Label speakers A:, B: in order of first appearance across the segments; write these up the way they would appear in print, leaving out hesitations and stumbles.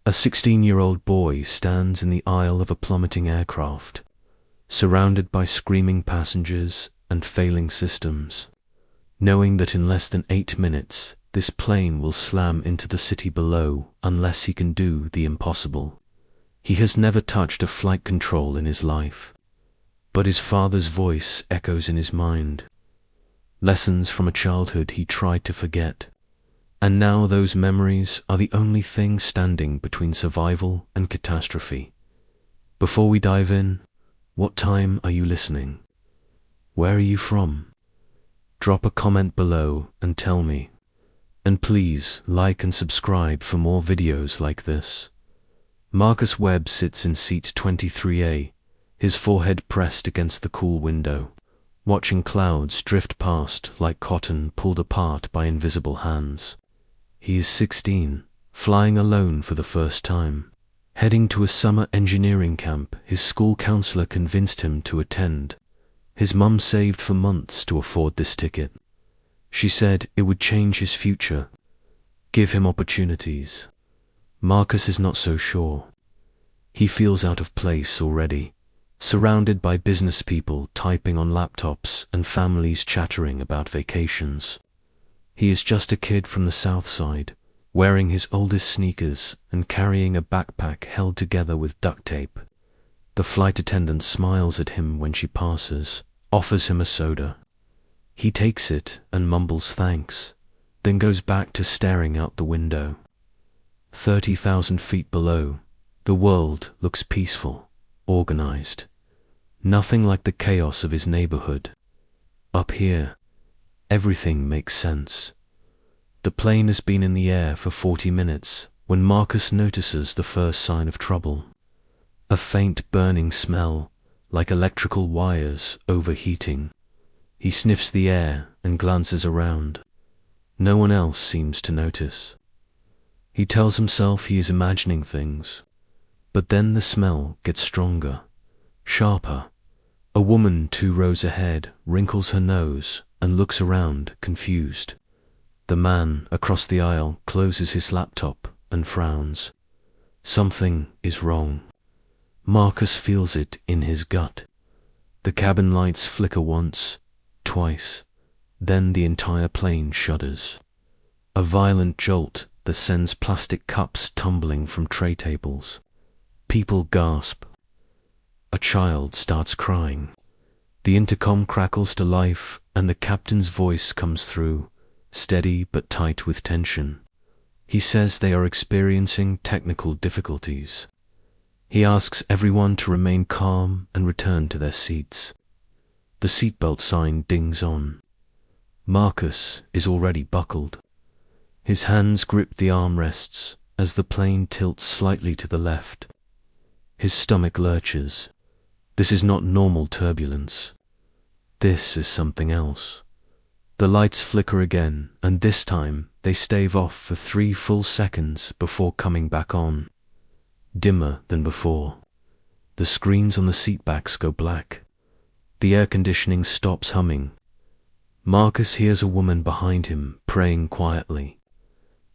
A: A 16-year-old boy stands in the aisle of a plummeting aircraft, surrounded by screaming passengers and failing systems, knowing that in less than 8 minutes, this plane will slam into the city below unless he can do the impossible. He has never touched a flight control in his life, but his father's voice echoes in his mind. Lessons from a childhood he tried to forget. And now those memories are the only thing standing between survival and catastrophe. Before we dive in, what time are you listening? Where are you from? Drop a comment below and tell me. And please like and subscribe for more videos like this. Marcus Webb sits in seat 23A, his forehead pressed against the cool window, watching clouds drift past like cotton pulled apart by invisible hands. He is 16, flying alone for the first time, heading to a summer engineering camp his school counselor convinced him to attend. His mum saved for months to afford this ticket. She said it would change his future, give him opportunities. Marcus is not so sure. He feels out of place already, surrounded by business people typing on laptops and families chattering about vacations. He is just a kid from the south side, wearing his oldest sneakers and carrying a backpack held together with duct tape. The flight attendant smiles at him when she passes, offers him a soda. He takes it and mumbles thanks, then goes back to staring out the window. 30,000 feet below, the world looks peaceful, organized. Nothing like the chaos of his neighborhood. Up here, everything makes sense. The plane has been in the air for 40 minutes when Marcus notices the first sign of trouble. A faint burning smell, like electrical wires overheating. He sniffs the air and glances around. No one else seems to notice. He tells himself he is imagining things, but then the smell gets stronger, sharper. A woman 2 rows ahead wrinkles her nose and looks around, confused. The man across the aisle closes his laptop and frowns. Something is wrong. Marcus feels it in his gut. The cabin lights flicker once, twice, then the entire plane shudders. A violent jolt that sends plastic cups tumbling from tray tables. People gasp. A child starts crying. The intercom crackles to life and the captain's voice comes through, steady but tight with tension. He says they are experiencing technical difficulties. He asks everyone to remain calm and return to their seats. The seatbelt sign dings on. Marcus is already buckled. His hands grip the armrests as the plane tilts slightly to the left. His stomach lurches. This is not normal turbulence. This is something else. The lights flicker again, and this time they stave off for 3 full seconds before coming back on. Dimmer than before. The screens on the seatbacks go black. The air conditioning stops humming. Marcus hears a woman behind him praying quietly.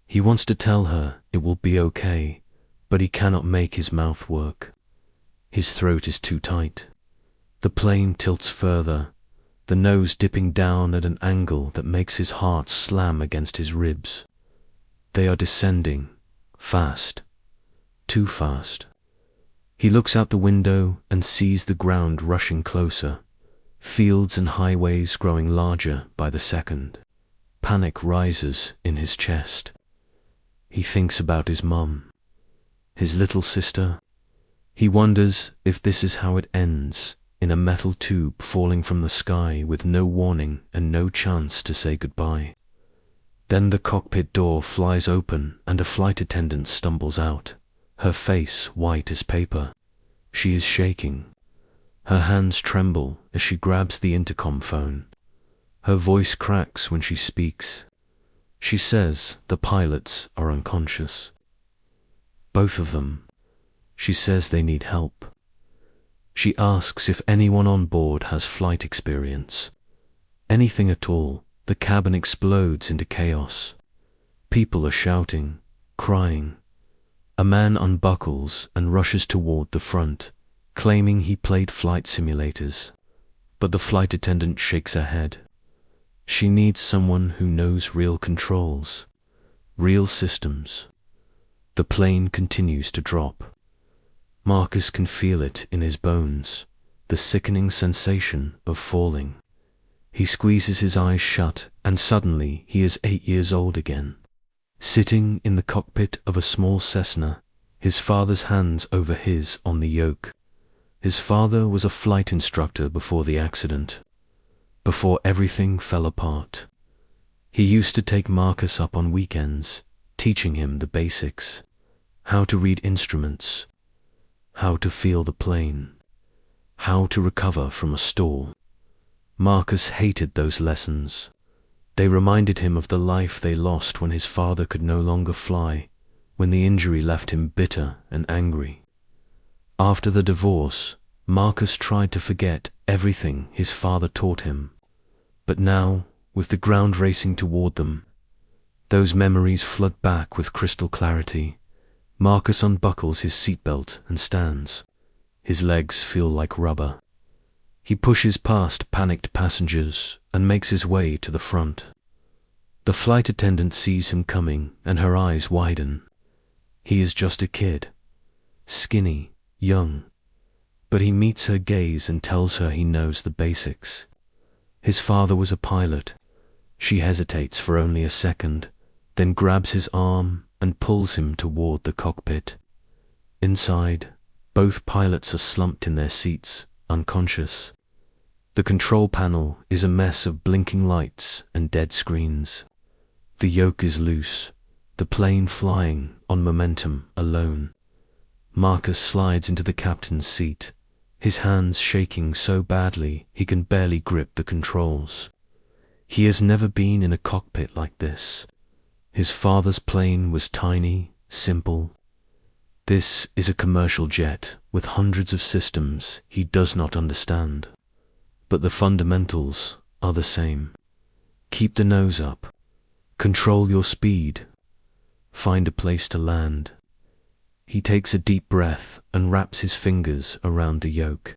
A: He wants to tell her it will be okay, but he cannot make his mouth work. His throat is too tight. The plane tilts further, the nose dipping down at an angle that makes his heart slam against his ribs. They are descending, fast, too fast. He looks out the window and sees the ground rushing closer, fields and highways growing larger by the second. Panic rises in his chest. He thinks about his mum, his little sister. He wonders if this is how it ends, in a metal tube falling from the sky with no warning and no chance to say goodbye. Then the cockpit door flies open and a flight attendant stumbles out, her face white as paper. She is shaking. Her hands tremble as she grabs the intercom phone. Her voice cracks when she speaks. She says the pilots are unconscious. Both of them. She says they need help. She asks if anyone on board has flight experience. Anything at all. The cabin explodes into chaos. People are shouting, crying. A man unbuckles and rushes toward the front, claiming he played flight simulators, but the flight attendant shakes her head. She needs someone who knows real controls, real systems. The plane continues to drop. Marcus can feel it in his bones, the sickening sensation of falling. He squeezes his eyes shut, and suddenly he is 8 years old again. Sitting in the cockpit of a small Cessna, his father's hands over his on the yoke. His father was a flight instructor before the accident, before everything fell apart. He used to take Marcus up on weekends, teaching him the basics, how to read instruments, how to feel the plane, how to recover from a stall. Marcus hated those lessons. They reminded him of the life they lost when his father could no longer fly, when the injury left him bitter and angry. After the divorce, Marcus tried to forget everything his father taught him. But now, with the ground racing toward them, those memories flood back with crystal clarity. Marcus unbuckles his seatbelt and stands. His legs feel like rubber. He pushes past panicked passengers and makes his way to the front. The flight attendant sees him coming and her eyes widen. He is just a kid, skinny, young, but he meets her gaze and tells her he knows the basics. His father was a pilot. She hesitates for only a second, then grabs his arm and pulls him toward the cockpit. Inside, both pilots are slumped in their seats, unconscious. The control panel is a mess of blinking lights and dead screens. The yoke is loose, the plane flying on momentum alone. Marcus slides into the captain's seat, his hands shaking so badly he can barely grip the controls. He has never been in a cockpit like this. His father's plane was tiny, simple. This is a commercial jet with hundreds of systems he does not understand. But the fundamentals are the same. Keep the nose up. Control your speed. Find a place to land. He takes a deep breath and wraps his fingers around the yoke.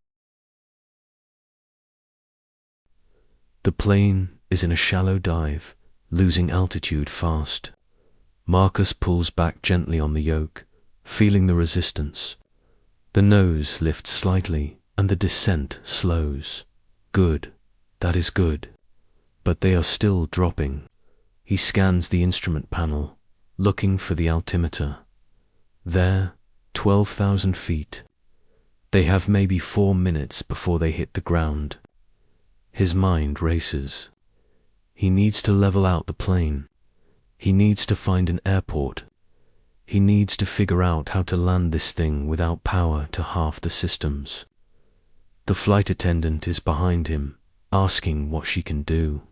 A: The plane is in a shallow dive, losing altitude fast. Marcus pulls back gently on the yoke, feeling the resistance. The nose lifts slightly and the descent slows. Good, that is good. But they are still dropping. He scans the instrument panel, looking for the altimeter. There, 12,000 feet. They have maybe 4 minutes before they hit the ground. His mind races. He needs to level out the plane. He needs to find an airport. He needs to figure out how to land this thing without power to half the systems. The flight attendant is behind him, asking what she can do.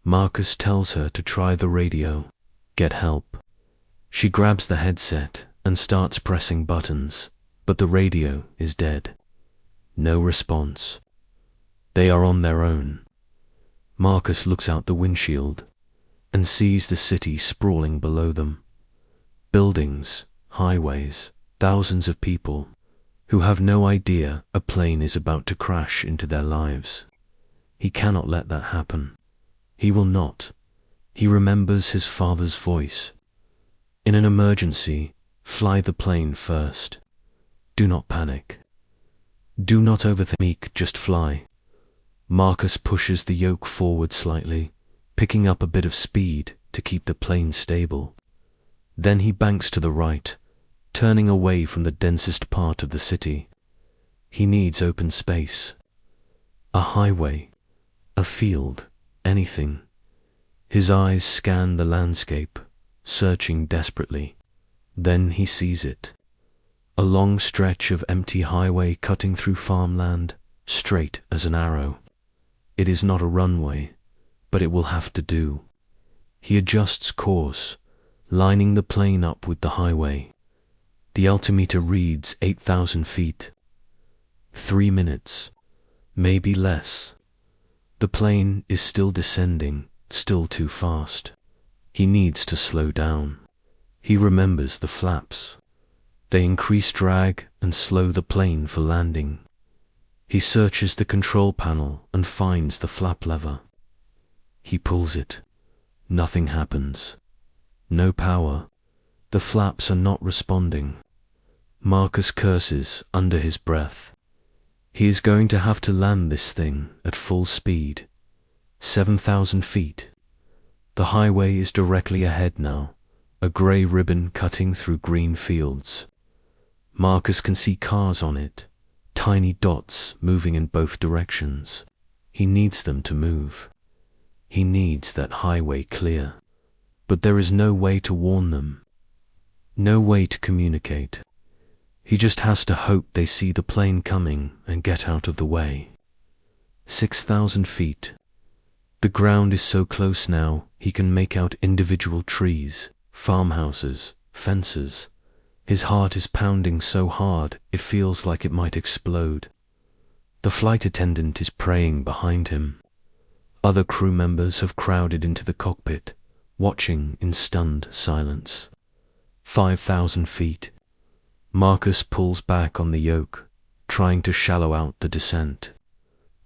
A: Marcus tells her to try the radio, get help. She grabs the headset and starts pressing buttons, but the radio is dead. No response. They are on their own. Marcus looks out the windshield and sees the city sprawling below them. Buildings, highways, thousands of people who have no idea a plane is about to crash into their lives. He cannot let that happen. He will not. He remembers his father's voice. In an emergency, fly the plane first. Do not panic. Do not overthink, just fly. Marcus pushes the yoke forward slightly, picking up a bit of speed to keep the plane stable. Then he banks to the right, turning away from the densest part of the city. He needs open space. A highway, a field, anything. His eyes scan the landscape, searching desperately. Then he sees it. A long stretch of empty highway cutting through farmland, straight as an arrow. It is not a runway, but it will have to do. He adjusts course, lining the plane up with the highway. The altimeter reads 8,000 feet. 3 minutes, maybe less. The plane is still descending, still too fast. He needs to slow down. He remembers the flaps. They increase drag and slow the plane for landing. He searches the control panel and finds the flap lever. He pulls it. Nothing happens. No power. The flaps are not responding. Marcus curses under his breath. He is going to have to land this thing at full speed. 7,000 feet. The highway is directly ahead now, a grey ribbon cutting through green fields. Marcus can see cars on it, tiny dots moving in both directions. He needs them to move. He needs that highway clear. But there is no way to warn them. No way to communicate. He just has to hope they see the plane coming and get out of the way. 6,000 feet. The ground is so close now, he can make out individual trees, farmhouses, fences. His heart is pounding so hard it feels like it might explode. The flight attendant is praying behind him. Other crew members have crowded into the cockpit, watching in stunned silence. 5,000 feet. Marcus pulls back on the yoke, trying to shallow out the descent.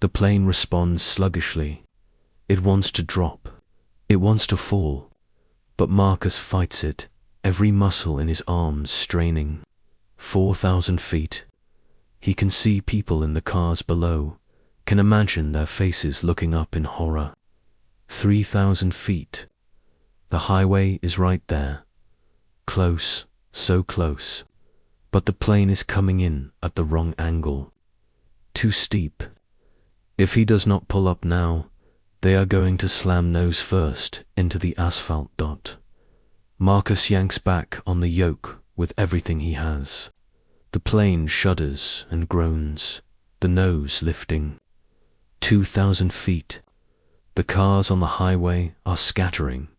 A: The plane responds sluggishly. It wants to drop. It wants to fall. But Marcus fights it, every muscle in his arms straining. 4,000 feet. He can see people in the cars below, can imagine their faces looking up in horror. 3,000 feet. The highway is right there. Close, so close. But the plane is coming in at the wrong angle. Too steep. If he does not pull up now, they are going to slam nose first into the asphalt dot. Marcus yanks back on the yoke with everything he has. The plane shudders and groans, the nose lifting. 2,000 feet. The cars on the highway are scattering,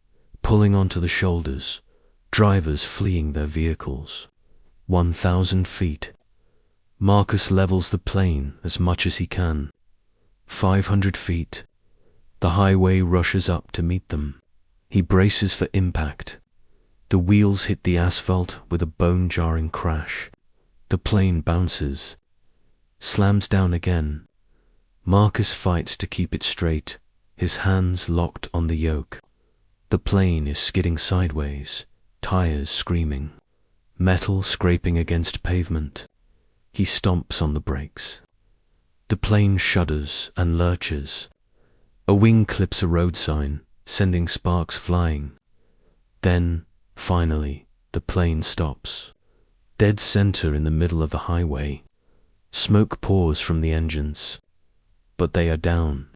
A: pulling onto the shoulders, drivers fleeing their vehicles. 1,000 feet. Marcus levels the plane as much as he can. 500 feet. The highway rushes up to meet them. He braces for impact. The wheels hit the asphalt with a bone-jarring crash. The plane bounces, slams down again. Marcus fights to keep it straight, his hands locked on the yoke. The plane is skidding sideways, tires screaming, metal scraping against pavement. He stomps on the brakes. The plane shudders and lurches. A wing clips a road sign, sending sparks flying. Then, finally, the plane stops. Dead center in the middle of the highway. Smoke pours from the engines. But they are down.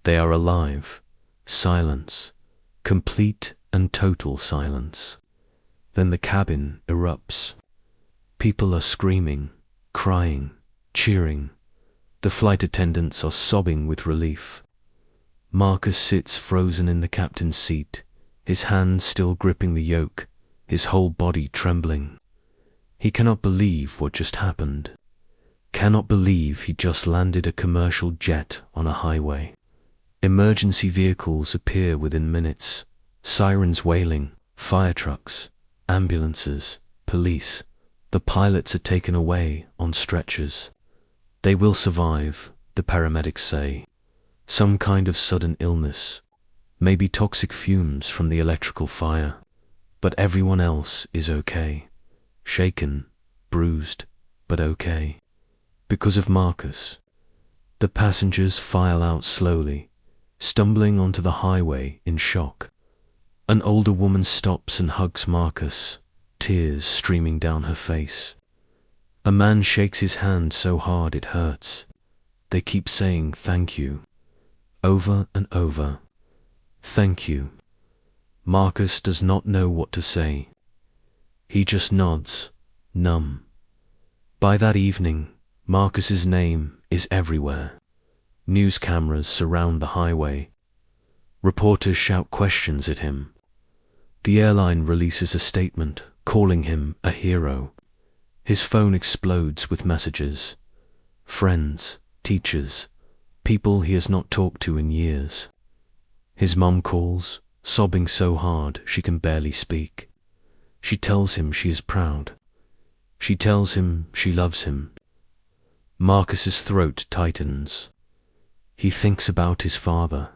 A: They are alive. Silence. Complete and total silence. Then the cabin erupts. People are screaming, crying, cheering. The flight attendants are sobbing with relief. Marcus sits frozen in the captain's seat, his hands still gripping the yoke, his whole body trembling. He cannot believe what just happened. Cannot believe he just landed a commercial jet on a highway. Emergency vehicles appear within minutes, sirens wailing, fire trucks, ambulances, police. The pilots are taken away on stretchers. They will survive, the paramedics say. Some kind of sudden illness, maybe toxic fumes from the electrical fire. But everyone else is okay. Shaken, bruised, but okay. Because of Marcus. The passengers file out slowly, stumbling onto the highway in shock. An older woman stops and hugs Marcus, tears streaming down her face. A man shakes his hand so hard it hurts. They keep saying thank you, over and over. Thank you. Marcus does not know what to say. He just nods, numb. By that evening, Marcus's name is everywhere. News cameras surround the highway. Reporters shout questions at him. The airline releases a statement calling him a hero. His phone explodes with messages. Friends, teachers, people he has not talked to in years. His mum calls, sobbing so hard she can barely speak. She tells him she is proud. She tells him she loves him. Marcus's throat tightens. He thinks about his father,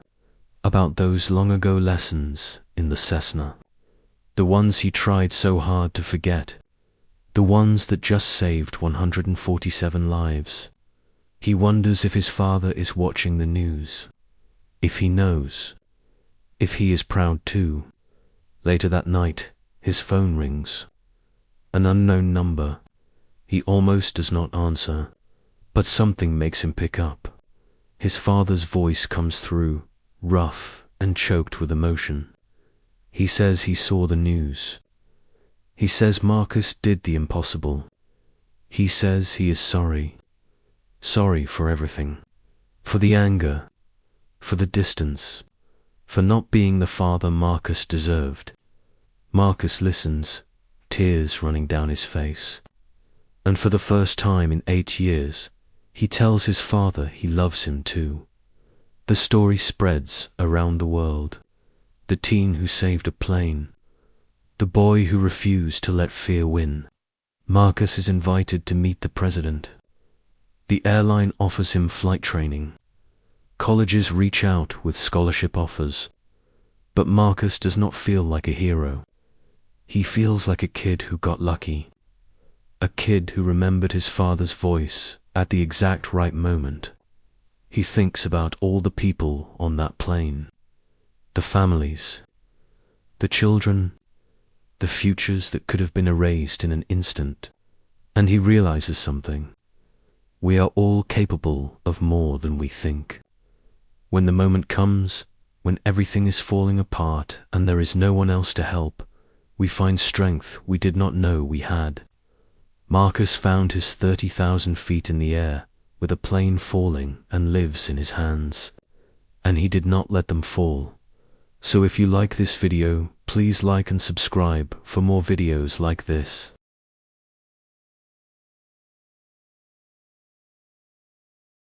A: about those long ago lessons in the Cessna, the ones he tried so hard to forget, the ones that just saved 147 lives. He wonders if his father is watching the news, if he knows, if he is proud too. Later that night, his phone rings. An unknown number. He almost does not answer, but something makes him pick up. His father's voice comes through, rough and choked with emotion. He says he saw the news. He says Marcus did the impossible. He says he is sorry. Sorry for everything. For the anger, for the distance, for not being the father Marcus deserved. Marcus listens, tears running down his face. And for the first time in 8 years, he tells his father he loves him too. The story spreads around the world. The teen who saved a plane. The boy who refused to let fear win. Marcus is invited to meet the president. The airline offers him flight training. Colleges reach out with scholarship offers. But Marcus does not feel like a hero. He feels like a kid who got lucky. A kid who remembered his father's voice at the exact right moment. He thinks about all the people on that plane. The families. The children. The futures that could have been erased in an instant. And he realizes something. We are all capable of more than we think. When the moment comes, when everything is falling apart and there is no one else to help, we find strength we did not know we had. Marcus found his 30,000 feet in the air with a plane falling and lives in his hands. And he did not let them fall. So if you like this video, please like and subscribe for more videos like this.